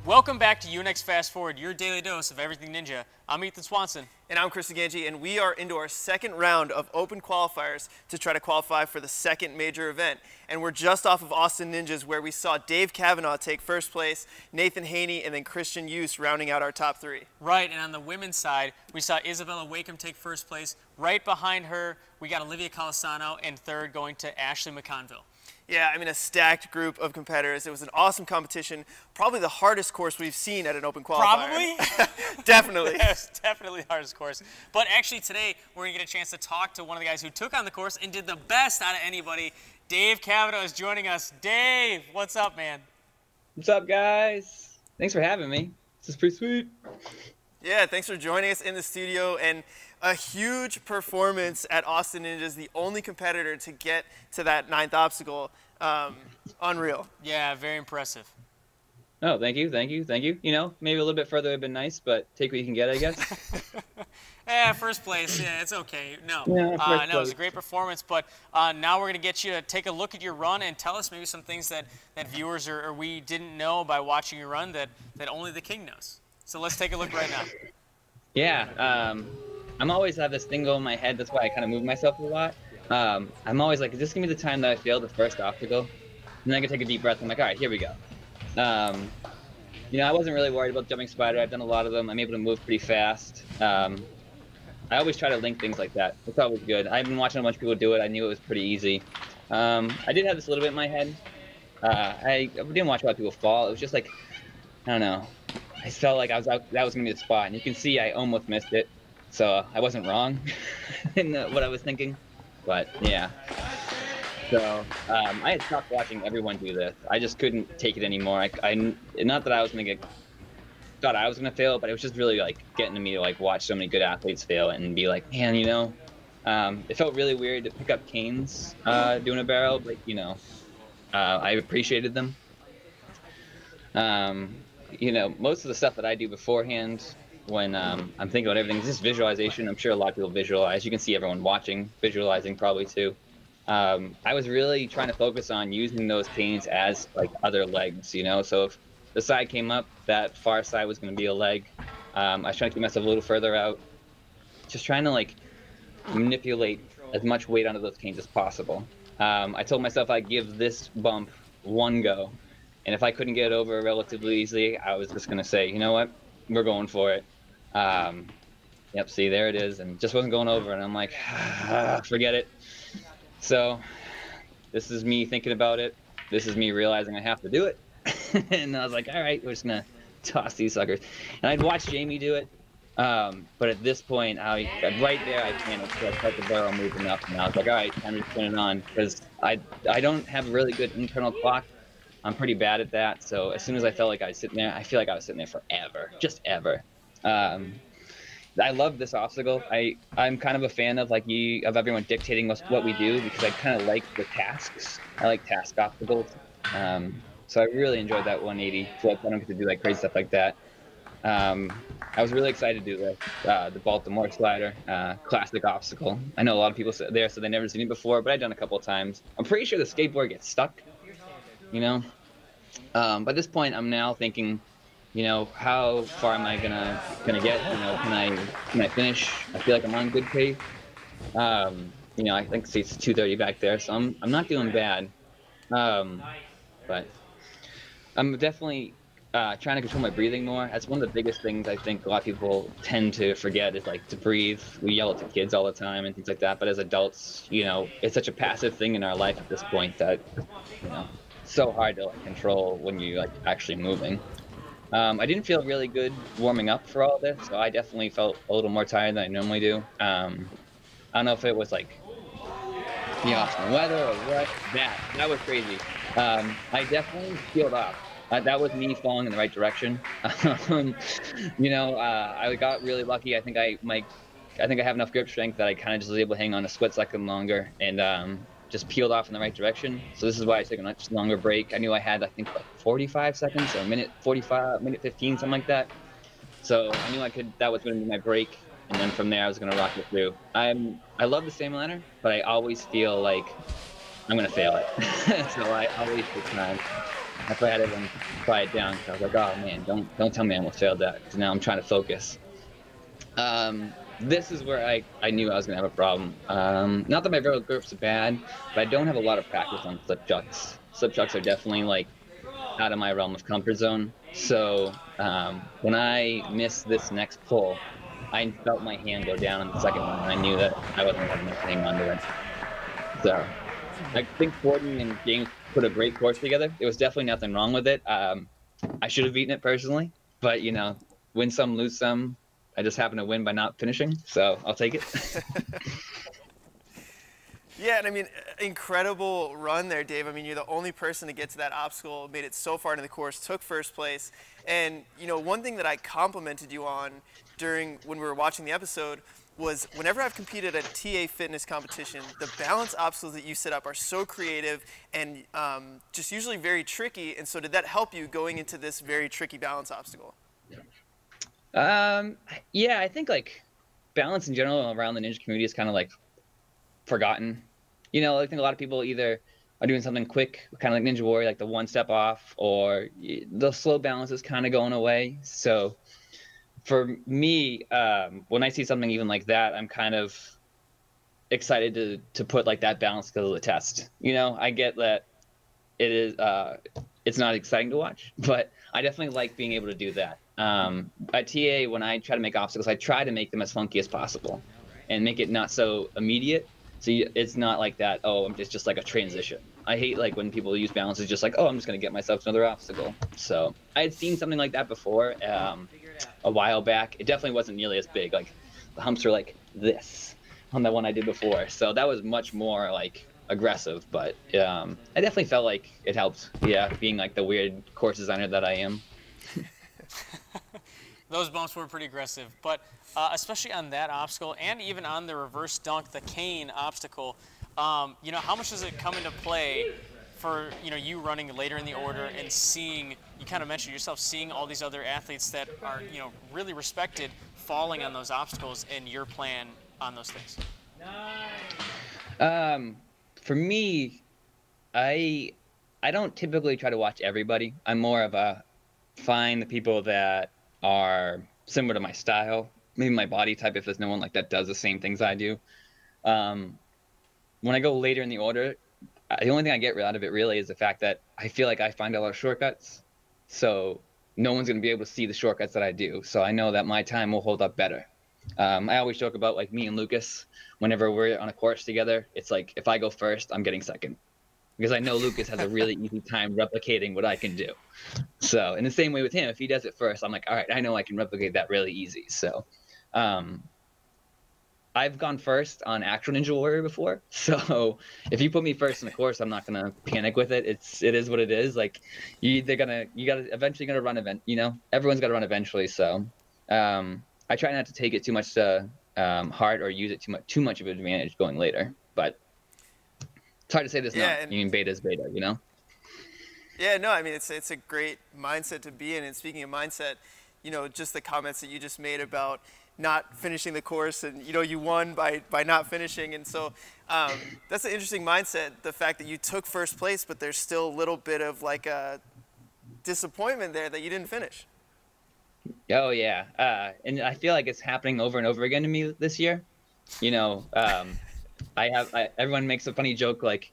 Welcome back to UNX Fast Forward, your daily dose of everything ninja. I'm Ethan Swanson. And I'm Chris Ganji, and we are into our second round of open qualifiers to try to qualify for the second major event. And we're just off of Austin Ninjas, where we saw Dave Cavanagh take first place, Nathan Haney, and then Christian Use rounding out our top three. Right, and on the women's side, we saw Isabella Wakeham take first place. Right behind her, we got Olivia Colasano, and third going to Ashley McConville. Yeah, I mean, a stacked group of competitors. It was an awesome competition. Probably the hardest course we've seen at an open qualifier. Probably? Definitely. Yes, definitely the hardest course. But actually today, we're going to get a chance to talk to one of the guys who took on the course and did the best out of anybody. Dave Cavanagh is joining us. Dave, what's up, man? What's up, guys? Thanks for having me. This is pretty sweet. Yeah, thanks for joining us in the studio. And a huge performance at Austin Ninjas, the only competitor to get to that 9th obstacle. Unreal. Yeah, very impressive. Oh, thank you, thank you, thank you. You know, maybe a little bit further would have been nice, but take what you can get, I guess. Yeah, first place. Yeah, it's okay. No, yeah, no, it was a great performance. But now we're going to get you to take a look at your run and tell us maybe some things that viewers or we didn't know by watching your run that only the king knows. So let's take a look right now. Yeah, I'm always have this thing go in my head. That's why I kind of move myself a lot. I'm always like, just give me the time that I failed the first obstacle. And then I can take a deep breath. I'm like, all right, here we go. You know, I wasn't really worried about jumping spider. I've done a lot of them. I'm able to move pretty fast. I always try to link things like that. It's always good. I've been watching a bunch of people do it. I knew it was pretty easy. I did have this a little bit in my head. I didn't watch a lot of people fall. It was just like, I don't know. I felt like that was going to be the spot. And you can see I almost missed it. So I wasn't wrong in what I was thinking. But yeah. So I had stopped watching everyone do this. I just couldn't take it anymore. Not that I was going to thought I was going to fail, but it was just really like getting to me to like watch so many good athletes fail and be like, man, you know, it felt really weird to pick up canes doing a barrel, but you know, I appreciated them. You know, most of the stuff that I do beforehand when I'm thinking about everything is just visualization. I'm sure a lot of people visualize. You can see everyone watching, visualizing probably too. I was really trying to focus on using those canes as like other legs, you know, so if the side came up, that far side was going to be a leg. I was trying to keep myself a little further out, just trying to like manipulate as much weight onto those canes as possible. I told myself I'd give this bump one go, and if I couldn't get it over relatively easily, I was just going to say, you know what, we're going for it. Yep, see, there it is, and just wasn't going over, and I'm like, forget it. So this is me thinking about it. This is me realizing I have to do it. And I was like, all right, we're just going to toss these suckers. And I'd watched Jamie do it. But at this point, right there, I panicked. So I felt the barrel moving up. And I was like, all right, time to turn it on. Because I don't have a really good internal clock. I'm pretty bad at that. So as soon as I felt like I was sitting there, I feel like I was sitting there forever. Just ever. I love this obstacle. I'm kind of a fan of of everyone dictating what we do because I kind of like the tasks. I like task obstacles. So I really enjoyed that 180 flip. I don't get to do like crazy stuff like that. I was really excited to do the Baltimore slider, classic obstacle. I know a lot of people there said they've never seen it before, but I've done it a couple of times. I'm pretty sure the skateboard gets stuck, you know. By this point, I'm now thinking, you know, how far am I gonna get? You know, can I finish? I feel like I'm on good pace. You know, I think see it's 2:30 back there, so I'm not doing bad. But I'm definitely trying to control my breathing more. That's one of the biggest things I think a lot of people tend to forget is like to breathe. We yell at the kids all the time and things like that, but as adults, you know, it's such a passive thing in our life at this point that, you know, it's so hard to like control when you're like actually moving. I didn't feel really good warming up for all this, so I definitely felt a little more tired than I normally do. I don't know if it was like the Austin weather or what. That was crazy. I definitely peeled off. That was me falling in the right direction. You know, I got really lucky. I think I have enough grip strength that I kind of just was able to hang on a split second longer and just peeled off in the right direction. So this is why I took a much longer break. I knew I had, I think, like 45 seconds or a minute 45, minute 15, something like that. So I knew that was going to be my break. And then from there, I was going to rock it through. I'm I love the same ladder, but I always feel like I'm gonna fail it. So I always take time. That's why I had everyone quiet down. So I was like, oh man, don't tell me I almost failed that. Because now I'm trying to focus. This is where I knew I was gonna have a problem. Not that my vertical grip's bad, but I don't have a lot of practice on slip chucks. Slip chucks are definitely like out of my realm of comfort zone. So when I missed this next pull, I felt my hand go down on the second one, and I knew that I wasn't having enough hang onto it. So I think Gordon and James put a great course together. There was definitely nothing wrong with it. I should have beaten it personally, but you know, win some, lose some. I just happened to win by not finishing, so I'll take it. Yeah, and I mean, incredible run there, Dave. I mean, you're the only person to get to that obstacle, made it so far into the course, took first place. And, you know, one thing that I complimented you on when we were watching the episode was whenever I've competed at TA fitness competition, the balance obstacles that you set up are so creative and just usually very tricky. And so did that help you going into this very tricky balance obstacle? Yeah, I think like balance in general around the ninja community is kind of like forgotten. You know, I think a lot of people either are doing something quick, kind of like Ninja Warrior, like the one step off, or the slow balance is kind of going away. So for me, when I see something even like that, I'm kind of excited to put like that balance skill to the test. You know, I get that it is it's not exciting to watch, but I definitely like being able to do that. At TA, when I try to make obstacles, I try to make them as funky as possible and make it not so immediate. So it's not like that, oh, it's just like a transition. I hate like when people use balance as just like, oh, I'm just going to get myself to another obstacle. So I had seen something like that before a while back. It definitely wasn't nearly as big. Like the humps are like this on the one I did before. So that was much more like aggressive, but I definitely felt like it helped. Yeah, being like the weird course designer that I am. Those bumps were pretty aggressive, but especially on that obstacle and even on the reverse dunk, the cane obstacle, you know, how much does it come into play for, you know, you running later in the order and seeing, you kind of mentioned yourself, seeing all these other athletes that are, you know, really respected falling on those obstacles and your plan on those things? For me, I don't typically try to watch everybody. I'm more of a find the people that are similar to my style, maybe my body type if there's no one like that does the same things I do. When I go later in the order, the only thing I get out of it really is the fact that I feel like I find a lot of shortcuts. So no one's going to be able to see the shortcuts that I do. So I know that my time will hold up better. I always joke about like me and Lucas, whenever we're on a course together, it's like if I go first, I'm getting second. Because I know Lucas has a really easy time replicating what I can do. So in the same way with him, if he does it first, I'm like, all right, I know I can replicate that really easy. So I've gone first on actual Ninja Warrior before. So if you put me first in the course, I'm not going to panic with it. It is what it is. Like you got eventually going to run event, you know, everyone's got to run eventually. So I try not to take it too much to heart or use it too much of an advantage going later. But it's hard to say this now. I mean, beta is beta, you know? Yeah, no, I mean, it's a great mindset to be in. And speaking of mindset, you know, just the comments that you just made about not finishing the course and, you know, you won by not finishing. And so that's an interesting mindset, the fact that you took first place, but there's still a little bit of like a disappointment there that you didn't finish. Oh, yeah. And I feel like it's happening over and over again to me this year. You know, everyone makes a funny joke like,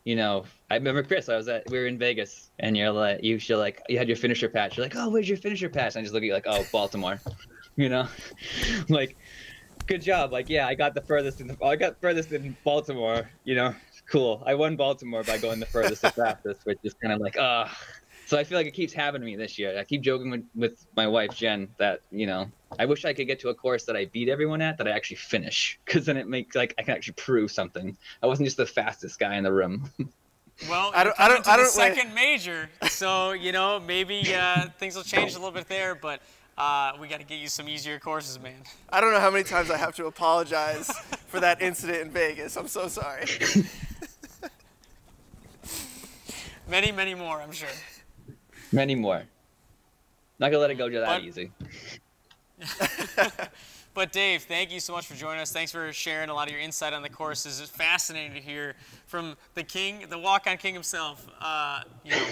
you know, I remember Chris, we were in Vegas and you had your finisher patch. You're like, oh, where's your finisher patch? And I just look at you like, oh, Baltimore, you know, like, good job. Like, yeah, I got furthest in Baltimore, you know, cool. I won Baltimore by going the furthest and fastest, which is kind of like, So I feel like it keeps happening to me this year. I keep joking with my wife, Jen, that, you know, I wish I could get to a course that I beat everyone at, that I actually finish. Because then it makes, like, I can actually prove something. I wasn't just the fastest guy in the room. Well, I don't second major, so, you know, maybe things will change a little bit there, but we got to get you some easier courses, man. I don't know how many times I have to apologize for that incident in Vegas. I'm so sorry. Many, many more, I'm sure. Many more. Not gonna let it go that easy. But Dave, thank you so much for joining us. Thanks for sharing a lot of your insight on the course. It's fascinating to hear from the king, the walk-on king himself, you know,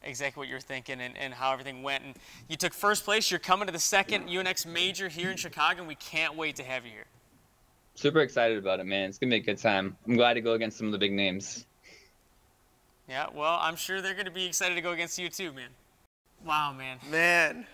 exactly what you're thinking and how everything went. And you took first place. You're coming to the second UNX major here in Chicago, and we can't wait to have you here. Super excited about it, man. It's going to be a good time. I'm glad to go against some of the big names. Yeah, well, I'm sure they're going to be excited to go against you too, man. Wow, man. Man.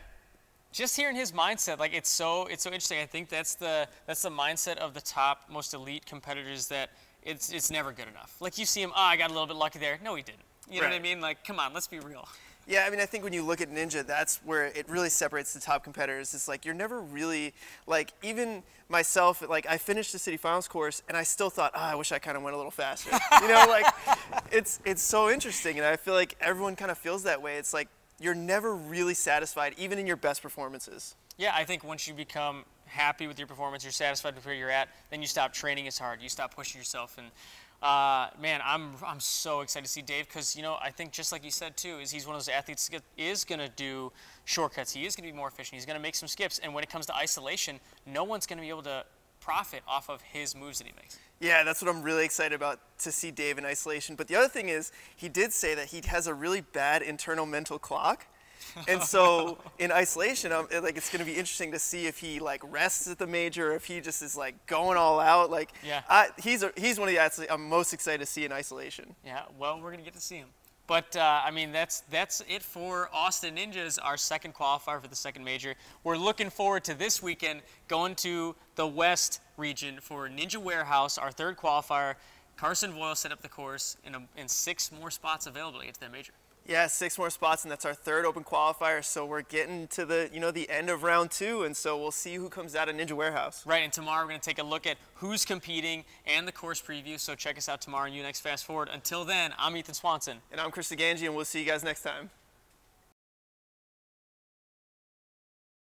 Just hearing his mindset, like it's so interesting. I think that's the mindset of the top, most elite competitors, that it's never good enough. Like you see him, I got a little bit lucky there. No, he didn't. You know what I mean? Like, come on, let's be real. Yeah, I mean, I think when you look at Ninja, that's where it really separates the top competitors. It's like you're never really, like, even myself, like, I finished the city finals course, and I still thought, I wish I kind of went a little faster. You know, like, it's so interesting, and I feel like everyone kind of feels that way. It's like you're never really satisfied, even in your best performances. Yeah, I think once you become happy with your performance, you're satisfied with where you're at, then you stop training as hard, you stop pushing yourself, and man, I'm so excited to see Dave, because, you know, I think just like you said too, is he's one of those athletes that is going to do shortcuts. He is going to be more efficient. He's going to make some skips, and when it comes to isolation, no one's going to be able to profit off of his moves that he makes. Yeah, that's what I'm really excited about, to see Dave in isolation. But the other thing is, he did say that he has a really bad internal mental clock. And so in isolation, it's going to be interesting to see if he like rests at the major, or if he just is like going all out. Like, yeah. He's one of the athletes I'm most excited to see in isolation. Yeah, well, we're going to get to see him. But, I mean, that's it for Austin Ninjas, our second qualifier for the second major. We're looking forward to this weekend going to the West region for Ninja Warehouse, our third qualifier. Carson Boyle set up the course, and 6 more spots available to get to that major. Yeah, 6 more spots, and that's our third open qualifier. So we're getting to the, you know, the end of round 2, and so we'll see who comes out of Ninja Warehouse. Right, and tomorrow we're going to take a look at who's competing and the course preview. So check us out tomorrow on UNX Fast Forward. Until then, I'm Ethan Swanson. And I'm Chris Ganji, and we'll see you guys next time.